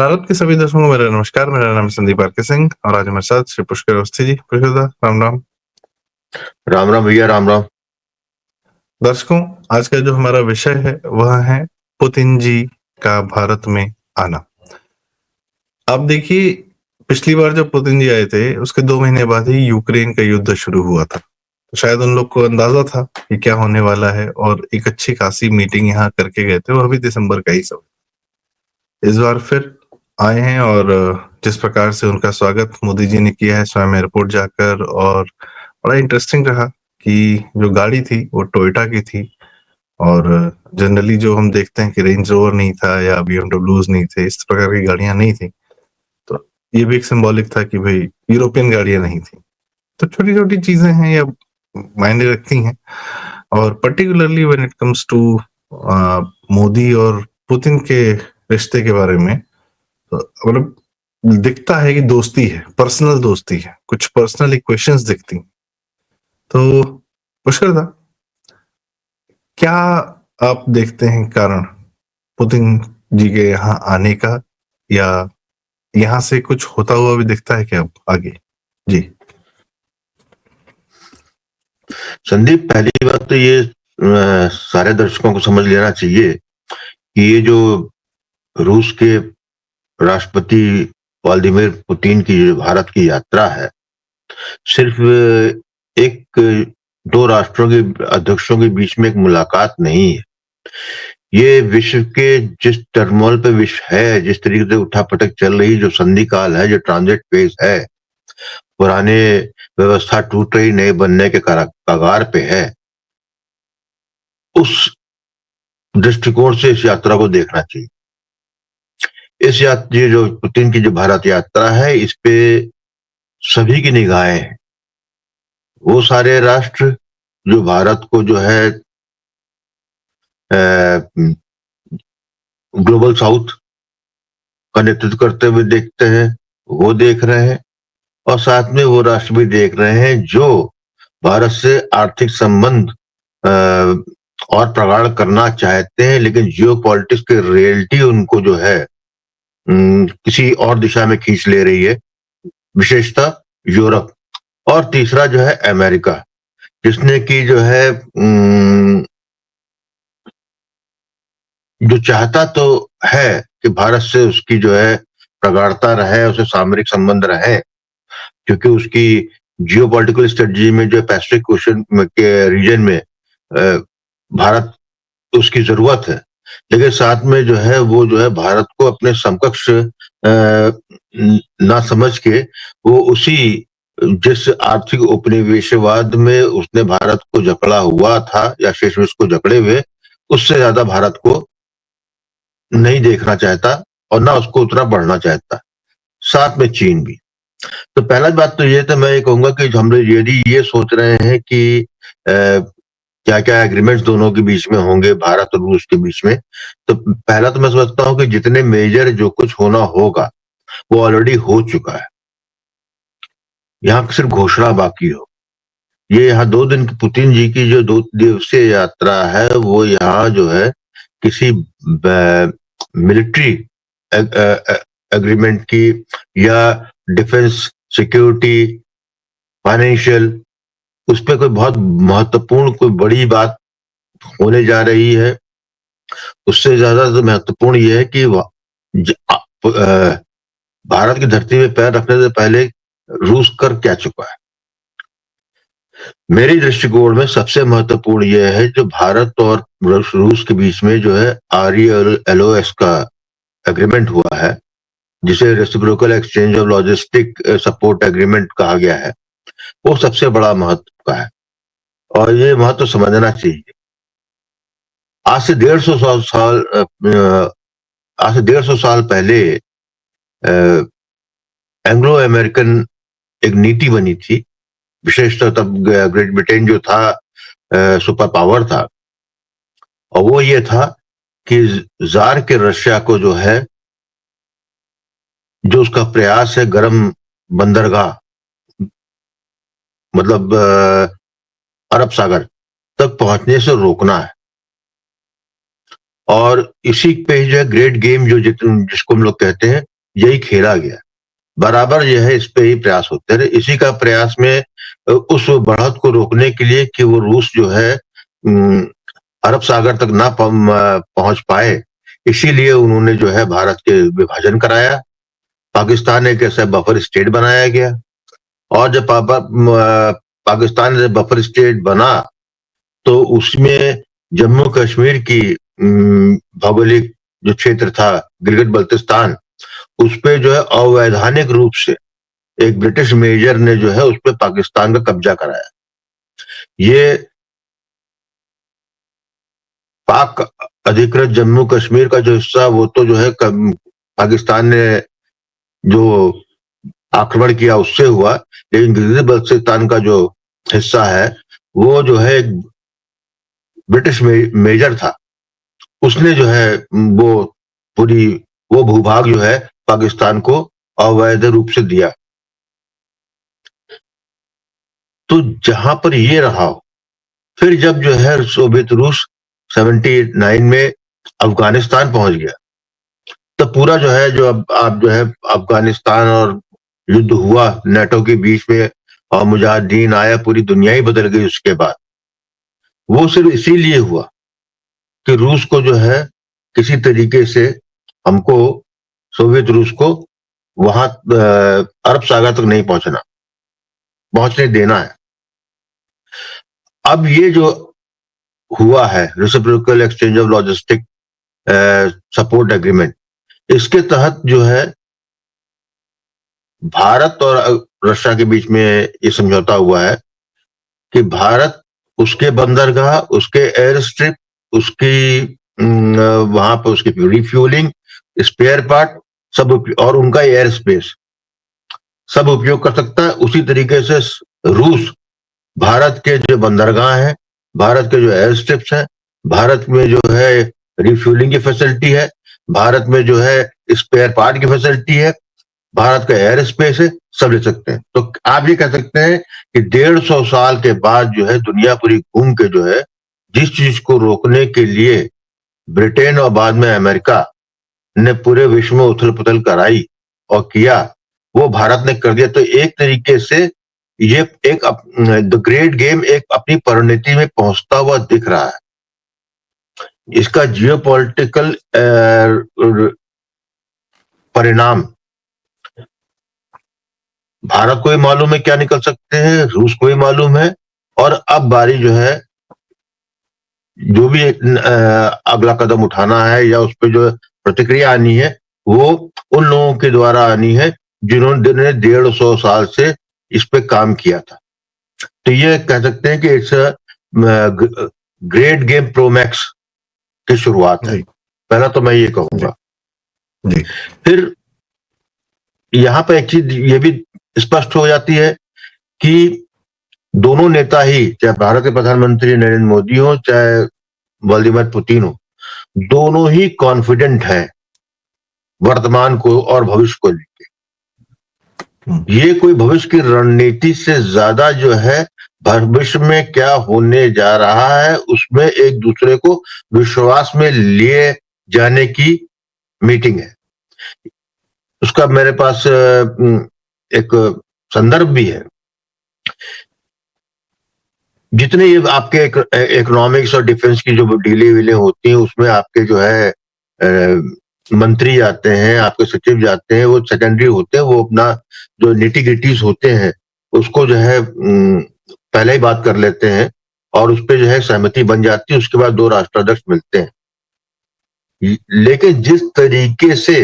भारत के सभी दर्शकों को मेरा नमस्कार। मेरा नाम है संदीप आर के सिंह और आज हमारे साथ श्री पुष्कर अवस्थी जी। पुष्कर दा, राम राम। राम राम भैया, राम राम। दर्शकों, आज का जो हमारा विषय है वह है पुतिन जी का भारत में आना। आप देखिए, पिछली बार जब पुतिन जी आए थे उसके 2 महीने बाद ही यूक्रेन का युद्ध शुरू हुआ था। तो शायद उन लोग को अंदाजा था कि क्या होने वाला है और एक अच्छी खासी मीटिंग यहाँ करके गए थे। वह भी दिसंबर का ही सब। इस बार फिर आए हैं और जिस प्रकार से उनका स्वागत मोदी जी ने किया है स्वयं एयरपोर्ट जाकर, और बड़ा इंटरेस्टिंग रहा कि जो गाड़ी थी वो टोयोटा की थी और जनरली जो हम देखते हैं कि रेंज रोवर नहीं था या बीएमडब्ल्यूज नहीं थे, इस प्रकार की गाड़ियां नहीं थी। तो ये भी एक सिंबॉलिक था कि भाई यूरोपियन गाड़ियां नहीं थी। तो छोटी छोटी चीजें हैं या मायने रखती हैं, और particularly when it comes to Modi और पुतिन के रिश्ते के बारे में, तो मतलब दिखता है कि दोस्ती है, पर्सनल दोस्ती है, कुछ पर्सनल इक्वेशंस दिखती हैं। तो पुष्कर था, क्या आप देखते हैं कारण पुतिन जी के यहाँ आने का, या यहाँ से कुछ होता हुआ भी दिखता है क्या आगे? जी संदीप, पहली बात तो ये सारे दर्शकों को समझ लेना चाहिए कि ये जो रूस के राष्ट्रपति व्लादिमीर पुतिन की जो भारत की यात्रा है, सिर्फ एक दो राष्ट्रों के अध्यक्षों के बीच में एक मुलाकात नहीं है। ये विश्व के जिस टर्मोल पे विश्व है, जिस तरीके से उठापटक चल रही, जो संधि काल है, जो ट्रांजिट फेज है, पुराने व्यवस्था टूट रही, नए बनने के कगार पे है, उस दृष्टिकोण से इस यात्रा को देखना चाहिए। इस यात्रा, जो पुतिन की जो भारत यात्रा है, इस पे सभी की निगाहें हैं। वो सारे राष्ट्र जो भारत को जो है ग्लोबल साउथ का नेतृत्व करते हुए देखते हैं, वो देख रहे हैं, और साथ में वो राष्ट्र भी देख रहे हैं जो भारत से आर्थिक संबंध और प्रगाढ़ करना चाहते हैं, लेकिन जियो पॉलिटिक्स की रियलिटी उनको जो है किसी और दिशा में खींच ले रही है, विशेषतः यूरोप। और तीसरा जो है अमेरिका, जिसने की जो है जो चाहता तो है कि भारत से उसकी जो है प्रगाढ़ता रहे, उसे सामरिक संबंध रहे, क्योंकि उसकी जियो पॉलिटिकल स्ट्रेटजी में जो पैसिफिक ओशन के रीजन में भारत उसकी जरूरत है। लेकिन साथ में जो है वो जो है भारत को अपने समकक्ष ना समझ के, वो उसी जिस आर्थिक उपनिवेशवाद में उसने भारत को जकड़ा हुआ था या शेष को जकड़े हुए, उससे ज्यादा भारत को नहीं देखना चाहता और ना उसको उतना बढ़ना चाहता, साथ में चीन भी। तो पहला बात तो ये था, मैं ये कहूंगा कि हम लोग यदि ये सोच रहे हैं कि क्या क्या एग्रीमेंट्स दोनों के बीच में होंगे, भारत और रूस के बीच में, तो पहला तो मैं समझता हूँ कि जितने मेजर जो कुछ होना होगा वो ऑलरेडी हो चुका है। यहाँ सिर्फ घोषणा बाकी हो। ये यहाँ 2 दिन की पुतिन जी की जो 2 दिवसीय यात्रा है, वो यहाँ जो है किसी मिलिट्री एग्रीमेंट की या डिफेंस, सिक्योरिटी, फाइनेंशियल, उस पर कोई बहुत महत्वपूर्ण कोई बड़ी बात होने जा रही है। उससे ज्यादा तो महत्वपूर्ण यह है कि भारत की धरती में पैर रखने से पहले रूस कर क्या चुका है। मेरी दृष्टिकोण में सबसे महत्वपूर्ण यह है जो भारत और रूस के बीच में जो है RELOS का एग्रीमेंट हुआ है, जिसे reciprocal exchange of logistic support agreement कहा गया है, वो सबसे बड़ा महत्व का है और ये महत्व समझना चाहिए। आज से 150 साल पहले एंग्लो अमेरिकन एक नीति बनी थी, विशेषतः तब ग्रेट ब्रिटेन जो था सुपर पावर था, और वो ये था कि जार के रशिया को जो है, जो उसका प्रयास है गर्म बंदरगाह, मतलब अरब सागर तक पहुंचने से रोकना है। और इसी पे जो है ग्रेट गेम, जो जिसको हम लोग कहते हैं, यही खेला गया। बराबर जो है इस पे ही प्रयास होते रहे। इसी का प्रयास में उस बढ़त को रोकने के लिए कि वो रूस जो है अरब सागर तक ना पहुंच पाए, इसीलिए उन्होंने जो है भारत के विभाजन कराया। पाकिस्तान एक ऐसा बफर स्टेट बनाया गया, और जब पाकिस्तान जब बफर स्टेट बना तो उसमें जम्मू कश्मीर की भौगोलिक जो क्षेत्र था, गिलगित बल्तिस्तान, उस पे जो है अवैधानिक रूप से एक ब्रिटिश मेजर ने जो है उस पे पाकिस्तान का कब्जा कराया। ये पाक अधिकृत जम्मू कश्मीर का जो हिस्सा, वो तो जो है पाकिस्तान ने जो आक्रमण किया उससे हुआ, लेकिन गिलगित बल्तिस्तान का जो हिस्सा है वो जो है एक ब्रिटिश मेजर था, उसने जो है वो पूरी वो भूभाग जो है पाकिस्तान को अवैध रूप से दिया। तो जहां पर ये रहा हो, फिर जब जो है सोवियत रूस 79 में अफगानिस्तान पहुंच गया, तो पूरा जो है जो अब आप जो है अफगानिस्तान और युद्ध हुआ नेटो के बीच में, और मुजाहिदीन आया, पूरी दुनिया ही बदल गई उसके बाद। वो सिर्फ इसीलिए हुआ कि रूस को जो है किसी तरीके से हमको, सोवियत रूस को वहां अरब सागर तक नहीं पहुंचने देना है। अब ये जो हुआ है reciprocal exchange of logistic support agreement, इसके तहत जो है भारत और रशिया के बीच में ये समझौता हुआ है कि भारत उसके बंदरगाह, उसके एयर स्ट्रिप, उसकी वहां पर उसकी रिफ्यूलिंग, स्पेयर पार्ट सब और उनका एयर स्पेस सब उपयोग कर सकता है। उसी तरीके से रूस भारत के जो बंदरगाह हैं, भारत के जो एयर स्ट्रिप्स हैं, भारत में जो है रिफ्यूलिंग की फैसिलिटी है, भारत में जो है स्पेयर पार्ट की फैसिलिटी है, भारत का एयर स्पेस है, सब ले सकते हैं। तो आप ये कह सकते हैं कि 150 साल के बाद जो है दुनिया पूरी घूम के जो है जिस चीज को रोकने के लिए ब्रिटेन और बाद में अमेरिका ने पूरे विश्व में उथल पुथल कराई और किया, वो भारत ने कर दिया। तो एक तरीके से ये एक द ग्रेट गेम एक अपनी परिणति में पहुंचता हुआ दिख रहा है। इसका जियोपॉलिटिकल परिणाम भारत को ही मालूम है क्या निकल सकते हैं, रूस को ही मालूम है। और अब बारी जो है जो भी अगला कदम उठाना है या उस पर जो प्रतिक्रिया आनी है, वो उन लोगों के द्वारा आनी है जिन्होंने 150 साल से इस पे काम किया था। तो ये कह सकते हैं कि इट्स ग्रेट गेम प्रोमैक्स की शुरुआत है। पहला तो मैं ये कहूंगा। फिर यहाँ पे एक चीज ये भी स्पष्ट हो जाती है कि दोनों नेता ही, चाहे भारत के प्रधानमंत्री नरेंद्र मोदी हो, चाहे व्लादिमीर पुतिन हो, दोनों ही कॉन्फिडेंट हैं वर्तमान को और भविष्य को लेकर। ये कोई भविष्य की रणनीति से ज्यादा जो है भविष्य में क्या होने जा रहा है उसमें एक दूसरे को विश्वास में लिए जाने की मीटिंग है। उसका मेरे पास एक संदर्भ भी है। जितने ये आपके इकोनॉमिक्स और डिफेंस की जो डीले वीले होती हैं, उसमें आपके जो है मंत्री जाते हैं, आपके सचिव जाते हैं, वो सेकेंडरी होते हैं, वो अपना जो निटी ग्रिटीज होते हैं उसको जो है पहले ही बात कर लेते हैं और उस पर जो है सहमति बन जाती है। उसके बाद दो राष्ट्राध्यक्ष मिलते हैं। लेकिन जिस तरीके से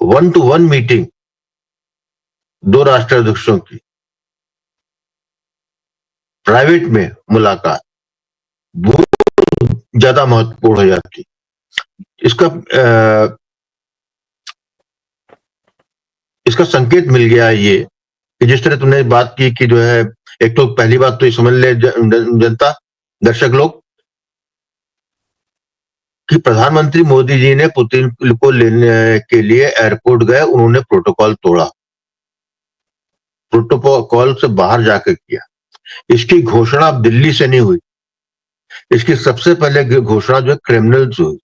1-to-1 मीटिंग दो राष्ट्राध्यक्षों की, प्राइवेट में मुलाकात, वो ज्यादा महत्वपूर्ण हो जाती। इसका संकेत मिल गया ये कि जिस तरह तुमने बात की कि जो है, एक तो पहली बात तो ये समझ ले जनता, दर्शक लोग, कि प्रधानमंत्री मोदी जी ने पुतिन को लेने के लिए एयरपोर्ट गए, उन्होंने प्रोटोकॉल तोड़ा, प्रोटोकॉल से बाहर जाकर किया। इसकी घोषणा अब दिल्ली से नहीं हुई, इसकी सबसे पहले घोषणा जो है क्रेमलिन से हुई।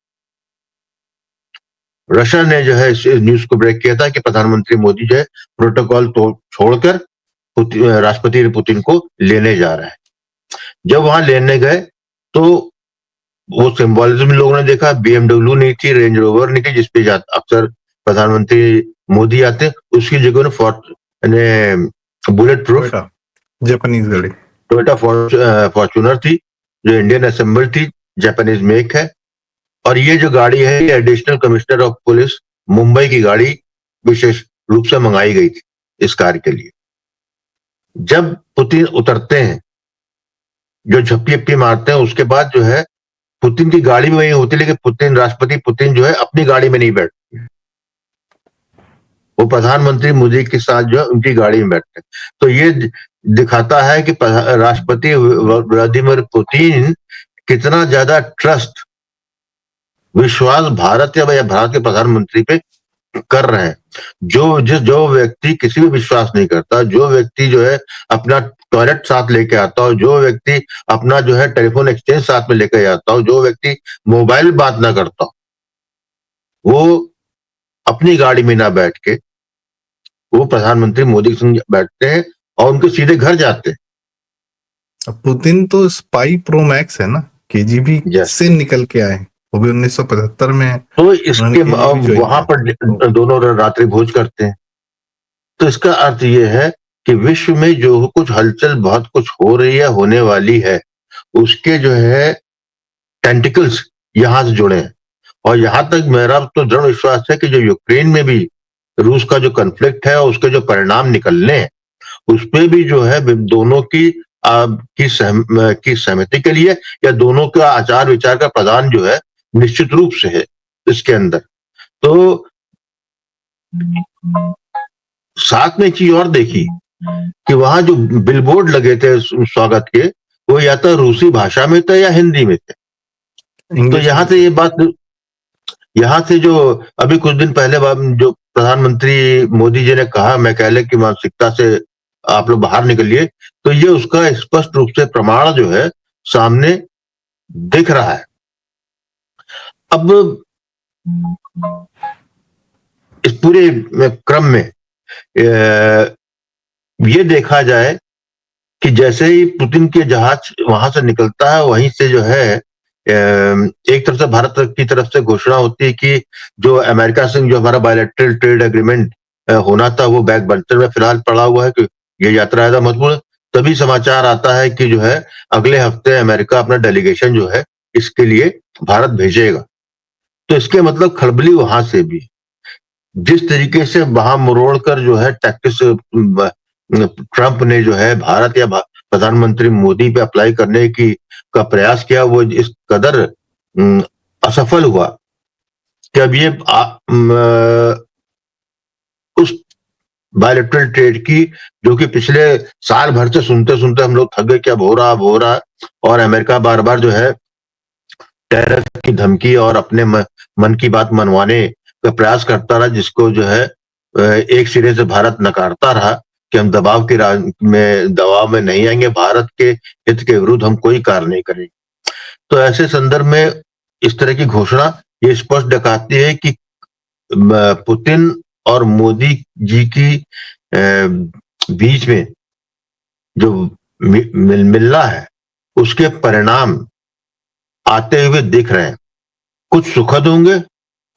रशिया ने जो है इस न्यूज को ब्रेक किया था कि प्रधानमंत्री मोदी जो है प्रोटोकॉल तो छोड़कर राष्ट्रपति पुतिन को लेने जा रहा है। जब वहां लेने गए तो वो सिंबॉलिज्म लोगों ने देखा, BMW नहीं थी, रेंज रोवर नहीं थी जिसपे अक्सर प्रधानमंत्री मोदी आते, उसकी जगह बुलेट प्रूफ टोयोटा जापानीज गाड़ी, टोयोटा फॉर्च्यूनर थी जो इंडियन असेंबल थी, जापानीज मेक है। और ये जो गाड़ी है ये additional commissioner of police Mumbai की गाड़ी विशेष रूप से मंगाई गई थी इस कार्य के लिए। जब पुतिन उतरते हैं, जो झप्पी मारते हैं, उसके बाद जो है पुतिन की गाड़ी में वही होती, लेकिन राष्ट्रपति पुतिन जो है अपनी गाड़ी में नहीं बैठते, वो प्रधानमंत्री मोदी के साथ जो है उनकी गाड़ी में बैठते हैं। तो ये दिखाता है कि राष्ट्रपति व्लादिमीर पुतिन कितना ज्यादा ट्रस्ट, विश्वास भारत या भारत के प्रधानमंत्री पे कर रहे हैं। जो व्यक्ति किसी भी विश्वास नहीं करता, जो व्यक्ति जो है अपना टॉयलेट साथ लेके आता हो, जो व्यक्ति अपना जो है टेलीफोन एक्सचेंज साथ में लेके जाता हो, जो व्यक्ति मोबाइल बात ना करता हो, वो अपनी गाड़ी में ना बैठ के वो प्रधानमंत्री मोदी के संग बैठते हैं और उनके सीधे घर जाते हैं। पुतिन तो स्पाई प्रो मैक्स है ना, KGB से निकल के आए, वो भी 1975 में। तो इसके वहां पर दोनों रात्रि भोज करते हैं। तो इसका अर्थ ये है कि विश्व में जो कुछ हलचल बहुत कुछ हो रही है, होने वाली है, उसके जो है टेंटिकल्स यहां से जुड़े हैं। और यहां तक मेरा तो दृढ़ विश्वास है कि जो यूक्रेन में भी रूस का जो कॉन्फ्लिक्ट है, उसके जो परिणाम निकलने हैं, उसपे भी जो है दोनों की सहमति के लिए या दोनों का आचार विचार का प्रदान जो है निश्चित रूप से है इसके अंदर। तो साथ में एक चीज और देखी कि वहां जो बिलबोर्ड लगे थे स्वागत के, वो या तो रूसी भाषा में थे या हिंदी में थे। तो यहाँ से ये बात, यहाँ से जो अभी कुछ दिन पहले जो प्रधानमंत्री मोदी जी ने कहा, मैकाले की मानसिकता से आप लोग बाहर निकलिए, तो ये उसका स्पष्ट रूप से प्रमाण जो है सामने दिख रहा है। अब इस पूरे क्रम में ये देखा जाए कि जैसे ही पुतिन के जहाज वहां से निकलता है, वहीं से जो है एक तरफ से भारत की तरफ से घोषणा होती है कि जो अमेरिका से जो हमारा बायलैटरल ट्रेड एग्रीमेंट होना था, वो बैक बर्नर में फिलहाल पड़ा हुआ है कि ये यात्रा ज्यादा महत्वपूर्ण। तभी समाचार आता है कि जो है अगले हफ्ते अमेरिका अपना डेलीगेशन जो है इसके लिए भारत भेजेगा। तो इसके मतलब खलबली वहां से भी, जिस तरीके से वहां मरोड़ कर जो है टैक्टिक्स ट्रंप ने जो है भारत या प्रधानमंत्री मोदी पे अप्लाई करने का प्रयास किया, वो इस कदर असफल हुआ कि अब ये उस बायलैटरल ट्रेड की, जो कि पिछले साल भर से सुनते सुनते हम लोग थक गए कि अब हो रहा, और अमेरिका बार बार जो है टैरिफ की धमकी और अपने मन की बात मनवाने का प्रयास करता रहा, जिसको जो है एक सिरे से भारत नकारता रहा कि हम दबाव में नहीं आएंगे, भारत के हित के विरुद्ध हम कोई कार्य नहीं करेंगे। तो ऐसे संदर्भ में इस तरह की घोषणा ये स्पष्ट दिखाती है कि पुतिन और मोदी जी की बीच में जो मिलना है, उसके परिणाम आते हुए दिख रहे हैं। कुछ सुखद होंगे,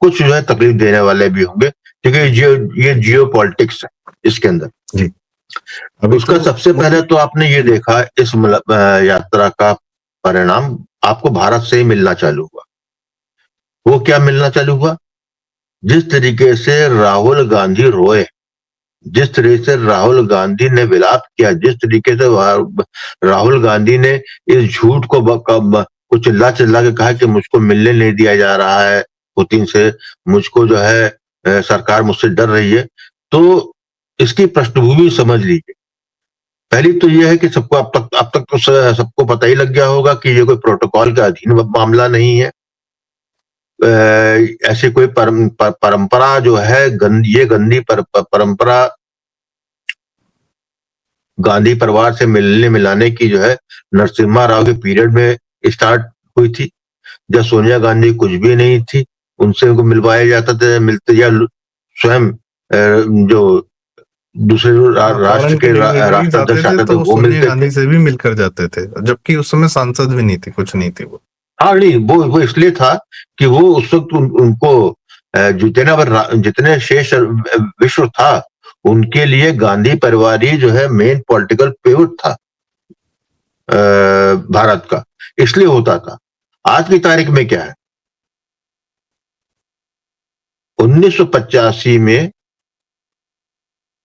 कुछ जो है तकलीफ देने वाले भी होंगे, क्योंकि ये जियो पॉलिटिक्स है इसके अंदर जी। अब उसका सबसे पहले तो आपने ये देखा इस यात्रा का परिणाम आपको भारत से ही मिलना चालू हुआ। वो क्या मिलना चालू हुआ? जिस तरीके से राहुल गांधी रोए, जिस तरीके से राहुल गांधी ने विलाप किया, जिस तरीके से राहुल गांधी ने इस झूठ को चिल्ला के कहा कि मुझको मिलने नहीं दिया जा रहा है पुतिन से, मुझको जो है सरकार मुझसे डर रही है, तो इसकी पृष्ठभूमि समझ लीजिए। पहली तो यह है कि सबको अब तक तो सबको पता ही लग गया होगा कि ये कोई प्रोटोकॉल के अधीन मामला नहीं है। ऐसी कोई परंपरा जो है ये गंदी परंपरा गांधी परिवार से मिलने मिलाने की जो है नरसिम्हा राव के पीरियड में स्टार्ट हुई थी, जब सोनिया गांधी कुछ भी नहीं थी, उनसे उनको मिलवाया जाता था, मिलते या स्वयं जो दूसरे राष्ट्र फॉरेन के के डिग्निटरीज आते राष्ट्राध्यक्ष थे आते थे तो वो वो सोनिया मिलते थे। गांधी से भी मिलकर जाते थे, जबकि उस समय सांसद भी नहीं थी, कुछ नहीं थी वो। हाँ नहीं, वो इसलिए था कि वो उस वक्त उनको जितने शेष विश्व था उनके लिए गांधी परिवार ही जो है मेन पॉलिटिकल पिवट था भारत का, इसलिए होता था। आज की तारीख में क्या है, 1985 में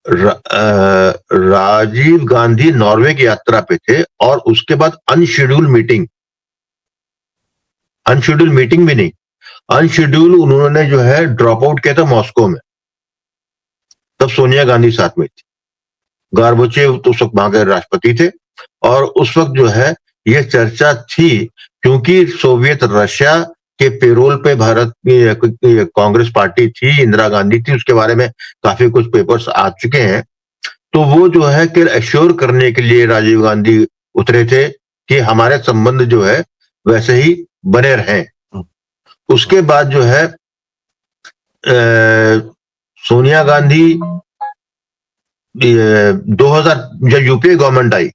राजीव गांधी नॉर्वे की यात्रा पे थे और उसके बाद अनशेड्यूल मीटिंग भी नहीं, अनशेड्यूल उन्होंने जो है ड्रॉप आउट किया था मॉस्को में। तब सोनिया गांधी साथ में थी, गोर्बाचेव तो उस वक्त वहां के राष्ट्रपति थे, और उस वक्त जो है ये चर्चा थी क्योंकि सोवियत रशिया के पेरोल पे भारत की कांग्रेस पार्टी थी, इंदिरा गांधी थी, उसके बारे में काफी कुछ पेपर्स आ चुके हैं। तो वो जो है कि एश्योर करने के लिए राजीव गांधी उतरे थे कि हमारे संबंध जो है वैसे ही बने रहें। उसके बाद जो है सोनिया गांधी 2000 जब यूपीए गवर्नमेंट आई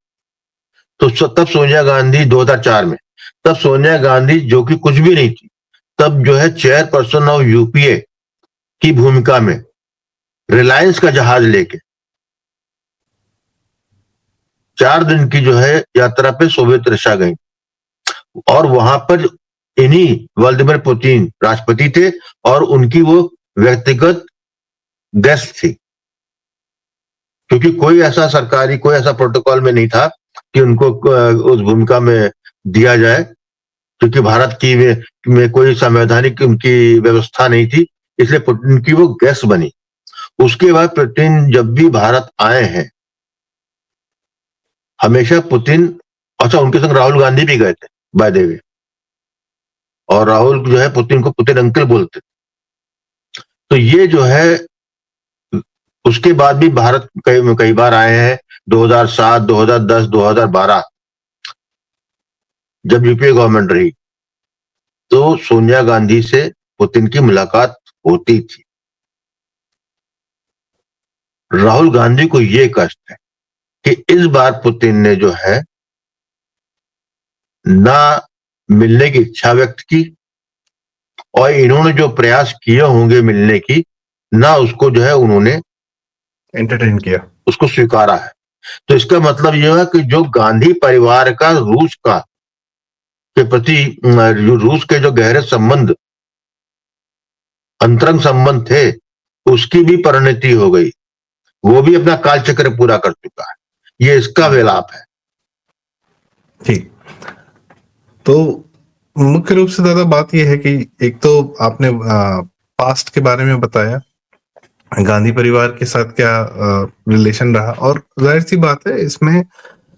तो तब सोनिया गांधी 2004 में, तब सोनिया गांधी जो कि कुछ भी नहीं थी, तब जो है चेयरपर्सन ऑफ यूपीए की भूमिका में रिलायंस का जहाज लेके 4 दिन की जो है यात्रा पे सोवियत रशिया गई, और वहां पर इन्हीं व्लादिमीर पुतिन राष्ट्रपति थे और उनकी वो व्यक्तिगत गेस्ट थी, क्योंकि कोई ऐसा प्रोटोकॉल में नहीं था कि उनको उस भूमिका में दिया जाए, क्योंकि भारत की में कोई संवैधानिक उनकी व्यवस्था नहीं थी, इसलिए पुतिन की वो गेस्ट बनी। उसके बाद पुतिन जब भी भारत आए हैं हमेशा पुतिन, अच्छा उनके संग राहुल गांधी भी गए थे बाय द वे, और राहुल जो है पुतिन को पुतिन अंकल बोलते। तो ये जो है उसके बाद भी भारत कई बार आए हैं, 2007, 2010, 2012 जब यूपीए गवर्नमेंट रही तो सोनिया गांधी से पुतिन की मुलाकात होती थी। राहुल गांधी को यह कष्ट है कि इस बार पुतिन ने जो है ना मिलने की इच्छा व्यक्त की, और इन्होंने जो प्रयास किए होंगे मिलने की, ना उसको जो है उन्होंने एंटरटेन किया, उसको स्वीकारा है। तो इसका मतलब यह है कि जो गांधी परिवार का रूस का के प्रति रूस के जो गहरे संबंध, अंतरंग संबंध थे, उसकी भी परिणति हो गई, वो भी अपना कालचक्र पूरा कर चुका है। ये इसका विलाप है। ठीक। तो मुख्य रूप से दादा बात यह है कि एक तो आपने पास्ट के बारे में बताया, गांधी परिवार के साथ क्या रिलेशन रहा, और जाहिर सी बात है इसमें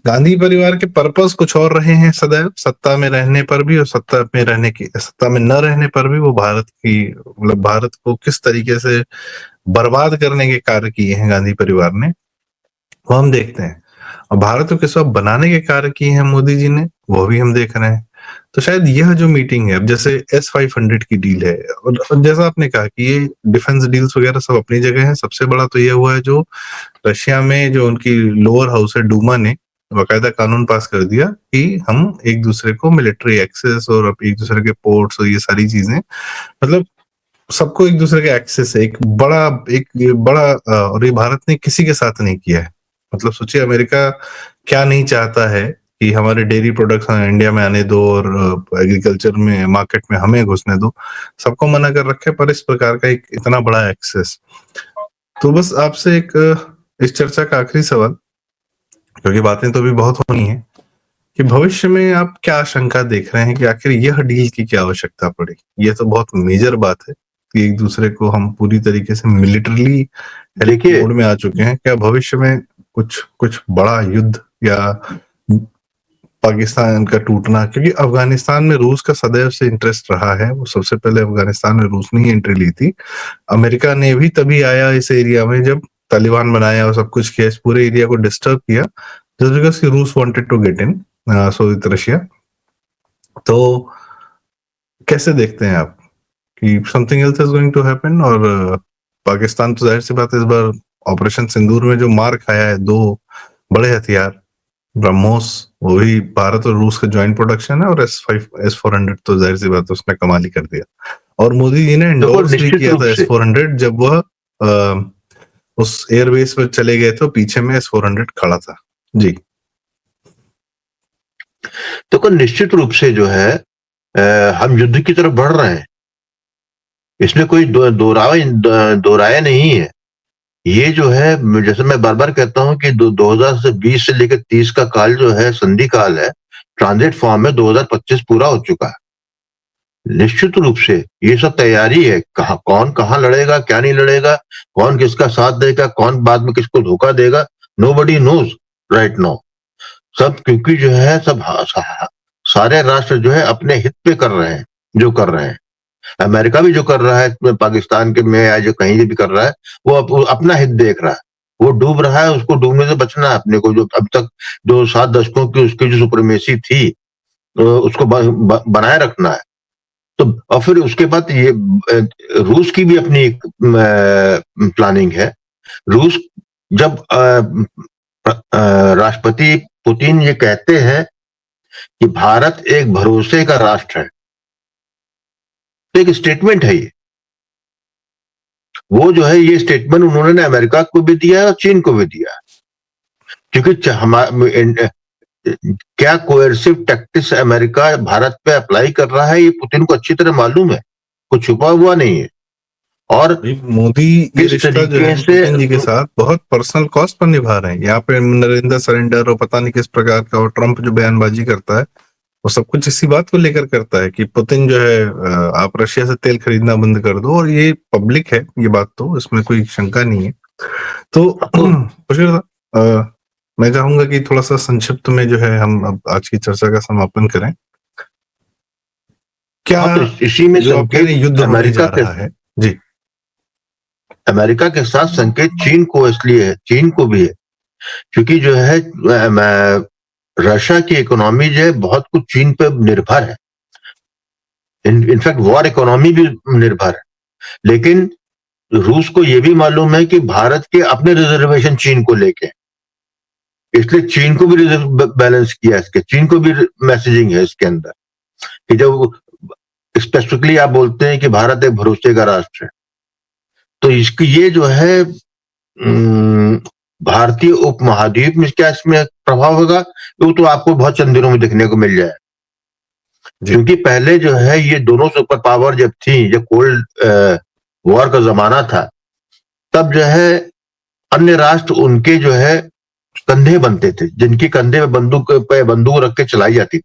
गांधी परिवार के पर्पस कुछ और रहे हैं सदैव, सत्ता में रहने पर भी और सत्ता में न रहने पर भी वो भारत की, मतलब भारत को किस तरीके से बर्बाद करने के कार्य किए हैं गांधी परिवार ने, वो हम देखते हैं। और भारत को किस वक्त बनाने के कार्य किए हैं मोदी जी ने, वो भी हम देख रहे हैं। तो शायद यह जो मीटिंग है, अब जैसे S-500 की डील है, और जैसा आपने कहा कि ये डिफेंस डील्स वगैरह सब अपनी जगह है, सबसे बड़ा तो यह हुआ है जो रशिया में जो उनकी लोअर हाउस है डूमा ने बाकायदा कानून पास कर दिया कि हम एक दूसरे को मिलिट्री एक्सेस और एक दूसरे के पोर्ट्स और ये सारी चीजें, मतलब सबको एक दूसरे का एक्सेस है, एक बड़ा और ये भारत ने किसी के साथ नहीं किया है। मतलब सोचिए अमेरिका क्या नहीं चाहता है कि हमारे डेयरी प्रोडक्ट्स इंडिया में आने दो और एग्रीकल्चर में मार्केट में हमें घुसने दो, सबको मना कर रखे, पर इस प्रकार का एक इतना बड़ा एक्सेस। तो बस आपसे एक इस चर्चा का आखिरी सवाल, क्योंकि बातें तो अभी बहुत होनी है, कि भविष्य में आप क्या आशंका देख रहे हैं कि आखिर यह डील की क्या आवश्यकता पड़ी? ये तो बहुत मेजर बात है कि एक दूसरे को हम पूरी तरीके से मिलिटरली देखिए मोड में आ चुके हैं। क्या भविष्य में कुछ बड़ा युद्ध या पाकिस्तान का टूटना, क्योंकि अफगानिस्तान में रूस का सदैव से इंटरेस्ट रहा है, वो सबसे पहले अफगानिस्तान में रूस ने ही एंट्री ली थी। अमेरिका ने भी तभी आया इस एरिया में जब तालिबान बनाया और सब कुछ किया, इस पूरे एरिया को डिस्टर्ब किया, जस्ट बिकॉज रूस wanted to get in Soviet Russia. तो कैसे देखते हैं आप कि something else is going to happen. और पाकिस्तान तो जाहिर सी बात है इस बार ऑपरेशन सिंदूर में जो मार खाया है, 2 बड़े हथियार ब्रह्मोस, वो भी भारत और रूस का जॉइंट प्रोडक्शन है, और S-400 तो जाहिर सी बात है उसने कमाल ही कर दिया। और मोदी जी ने देखो एंडोर्स भी निश्चित किया रूप था से S-400 जब वह उस एयरबेस पर चले गए थे, पीछे में S-400 खड़ा था। जी। देखो निश्चित रूप से जो है हम युद्ध की तरफ बढ़ रहे हैं, इसमें कोई दो राय नहीं है। ये जो है, जैसे मैं बार बार कहता हूं कि 2020 से लेकर 30 का काल जो है संधि काल है, ट्रांजिट फॉर्म में 2025 पूरा हो चुका है। निश्चित रूप से ये सब तैयारी है, कौन कहाँ लड़ेगा, क्या नहीं लड़ेगा, कौन किसका साथ देगा, कौन बाद में किसको धोखा देगा, नोबडी नोज राइट नाउ। सब क्योंकि जो है सब सारे राष्ट्र जो है अपने हित पे कर रहे हैं जो कर रहे हैं। अमेरिका भी जो कर रहा है पाकिस्तान के में या जो कहीं भी कर रहा है, वो अपना हित देख रहा है। वो डूब रहा है, उसको डूबने से बचना है अपने को। जो अब तक जो 7 दशकों की उसकी जो सुप्रीमेसी थी, उसको बनाए रखना है। तो और फिर उसके बाद ये रूस की भी अपनी एक प्लानिंग है। रूस जब राष्ट्रपति पुतिन ये कहते हैं कि भारत एक भरोसे का राष्ट्र है, तो एक स्टेटमेंट है ये। वो जो है ये स्टेटमेंट उन्होंने अमेरिका को भी दिया है और चीन को भी दिया है, क्योंकि क्या कोएर्सिव टैक्टिक्स अमेरिका भारत पे अप्लाई कर रहा है ये पुतिन को अच्छी तरह मालूम है, कुछ छुपा हुआ नहीं है। और मोदी ये किस रिश्ता जो तरीके है से पुतिन जी के साथ बहुत पर्सनल कॉस्ट पर निभा रहे हैं। यहाँ पे नरेंद्र सरेंडर और पता नहीं किस प्रकार का, और ट्रंप जो बयानबाजी करता है वो सब कुछ इसी बात को लेकर करता है कि पुतिन जो है आप रशिया से तेल खरीदना बंद कर दो, और ये पब्लिक है ये बात, तो इसमें कोई शंका नहीं है। तो पुष्कर साहब, मैं चाहूंगा कि थोड़ा सा संक्षिप्त में जो है हम अब आज की चर्चा का समापन करें। क्या तो इसी में जो आप कह रहे हैं संकेत युद्ध होने जा अमेरिका के रहा है, जी, अमेरिका के साथ संकेत चीन को इसलिए है, चीन को भी है, क्योंकि जो है रशिया की इकोनॉमी जो है बहुत कुछ चीन पे निर्भर है। इनफैक्ट वॉर इकोनॉमी भी निर्भर है। लेकिन रूस को यह भी मालूम है कि भारत के अपने रिजर्वेशन चीन को लेके, इसलिए चीन को भी बैलेंस किया इसके, चीन को भी मैसेजिंग है इसके अंदर कि जब स्पेसिफिकली आप बोलते हैं कि भारत एक भरोसे का राष्ट्र है, तो इसकी ये जो है भारतीय उपमहाद्वीप में क्या इसमें प्रभाव होगा, वो तो आपको बहुत चंद दिनों में देखने को मिल जाए। क्योंकि पहले जो है ये दोनों सुपर पावर जब थी, जब कोल्ड वॉर का जमाना था, तब जो है अन्य राष्ट्र उनके जो है कंधे बनते थे, जिनके कंधे पे बंदूक रख के चलाई जाती थी।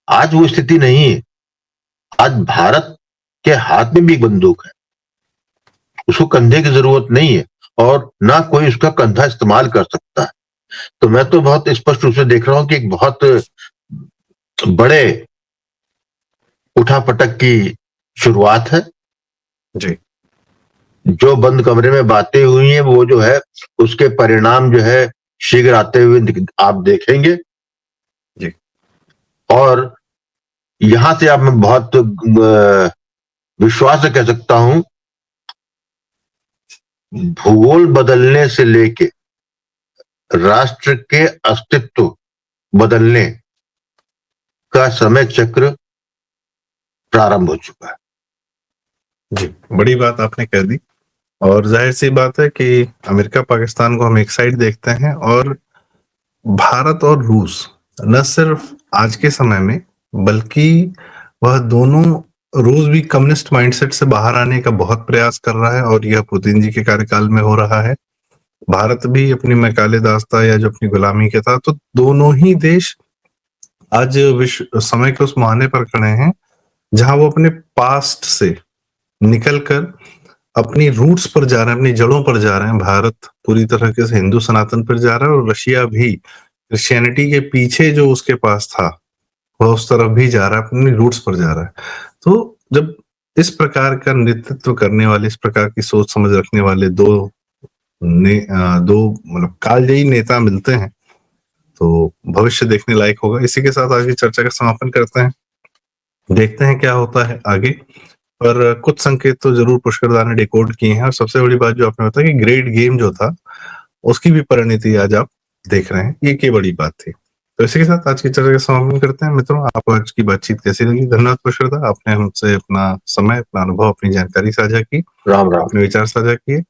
आज वो स्थिति नहीं है। आज भारत के हाथ में भी बंदूक है, उसको कंधे की जरूरत नहीं है, और ना कोई उसका कंधा इस्तेमाल कर सकता है। तो मैं तो बहुत स्पष्ट रूप से देख रहा हूं कि एक बहुत बड़े उठापटक की शुरुआत है। जी, जो बंद कमरे में बातें हुई हैं वो जो है उसके परिणाम जो है शीघ्र आते हुए आप देखेंगे। जी, और यहां से आप मैं बहुत विश्वास से कह सकता हूं, भूगोल बदलने से लेके राष्ट्र के अस्तित्व बदलने का समय चक्र प्रारंभ हो चुका है। जी, बड़ी बात आपने कह दी। और जाहिर सी बात है कि अमेरिका पाकिस्तान को हम एक साइड देखते हैं, और भारत और रूस न सिर्फ आज के समय में, बल्कि वह दोनों, रूस भी कम्युनिस्ट माइंडसेट से बाहर आने का बहुत प्रयास कर रहा है, और यह पुतिन जी के कार्यकाल में हो रहा है। भारत भी अपनी मैकाले दास्ता या जो अपनी गुलामी के था, तो दोनों ही देश आज विश्व समय के उस मुहाने पर खड़े हैं जहां वो अपने पास्ट से निकलकर अपनी रूट्स पर जा रहे हैं, अपनी जड़ों पर जा रहे हैं। भारत पूरी तरह से हिंदू सनातन पर जा रहा है, और रशिया भी क्रिश्चियनिटी के पीछे जो उसके पास था वह उस तरफ भी जा रहा है, अपनी रूट्स पर जा रहा है। तो जब इस प्रकार का नेतृत्व करने वाले, इस प्रकार की सोच समझ रखने वाले दो मतलब कालजयी नेता मिलते हैं, तो भविष्य देखने लायक होगा। इसी के साथ आज की चर्चा का समापन करते हैं, देखते हैं क्या होता है आगे। पर कुछ संकेत तो ज़रूर पुष्करदा ने डिकोड किए हैं और सबसे बड़ी बात जो आपने बताया कि ग्रेट गेम जो था, उसकी भी परिणति आज आप देख रहे हैं, ये की बड़ी बात थी। तो इसी के साथ आज की चर्चा का समापन करते हैं। मित्रों, आपको आज की बातचीत कैसी लगी? धन्यवाद पुष्करदा, आपने हमसे अपना समय, अपना अनुभव, अपनी जानकारी साझा की, राम राम। अपने विचार साझा किए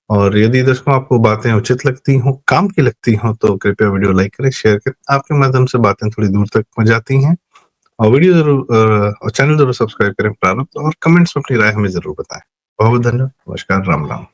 और यदि दर्शकों आपको बातें उचित लगती हों, काम की लगती हों, तो कृपया वीडियो लाइक करें, शेयर करें। आपके माध्यम से बातें थोड़ी दूर तक पहुँच जाती हैं और वीडियो ज़रूर और चैनल ज़रूर सब्सक्राइब करें प्रारंभ और कमेंट्स में अपनी राय हमें ज़रूर बताएँ। बहुत-बहुत धन्यवाद। नमस्कार, राम-राम।